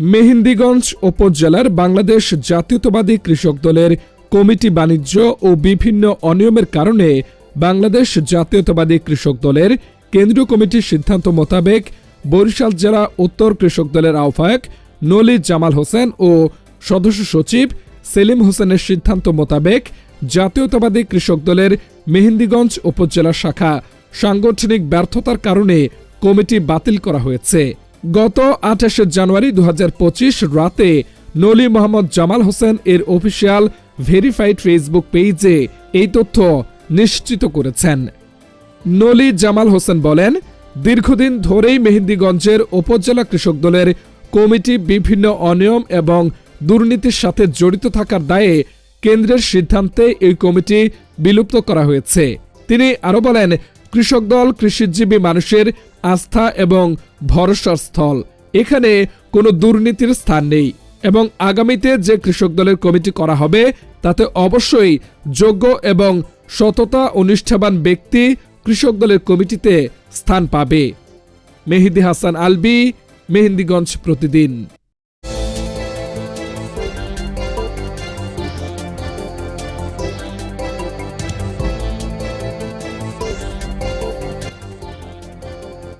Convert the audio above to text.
মেহেন্দিগঞ্জ উপজেলার বাংলাদেশ জাতীয়তাবাদী কৃষক দলের কমিটি বাণিজ্য ও বিভিন্ন অনিয়মের কারণে বাংলাদেশ জাতীয়তাবাদী কৃষক দলের কেন্দ্রীয় কমিটির সিদ্ধান্ত মোতাবেক বরিশাল জেলা উত্তর কৃষক দলের আহ্বায়ক নলি জামাল হোসেন ও সদস্য সচিব সেলিম হোসেনের সিদ্ধান্ত মোতাবেক জাতীয়তাবাদী কৃষক দলের মেহেন্দিগঞ্জ উপজেলা শাখা সাংগঠনিক ব্যর্থতার কারণে কমিটি বাতিল করা হয়েছে। গত ২৮ জানুয়ারি ২০২৫ রাতে নলি মোহাম্মদ জামাল হোসেন এর অফিসিয়াল ভেরিফাইড ফেসবুক পেজে এই তথ্য নিশ্চিত করেছেন। নলি জামাল হোসেন বলেন, দীর্ঘদিন ধরেই মেহেন্দিগঞ্জের উপজেলা কৃষক দলের কমিটি বিভিন্ন অনিয়ম এবং দুর্নীতির সাথে জড়িত থাকার দায়ে কেন্দ্রের সিদ্ধান্তে এই কমিটি বিলুপ্ত করা হয়েছে। তিনি আরও বলেন, কৃষক দল কৃষিজীবী মানুষের আস্থা এবং ভরসার স্থল, এখানে কোনো দুর্নীতির স্থান নেই এবং আগামীতে যে কৃষক দলের কমিটি করা হবে তাতে অবশ্যই যোগ্য এবং সততা ও নিষ্ঠাবান ব্যক্তি কৃষক দলের কমিটিতে স্থান পাবে। মেহেদী হাসান আলবি, মেহেন্দিগঞ্জ প্রতিদিন।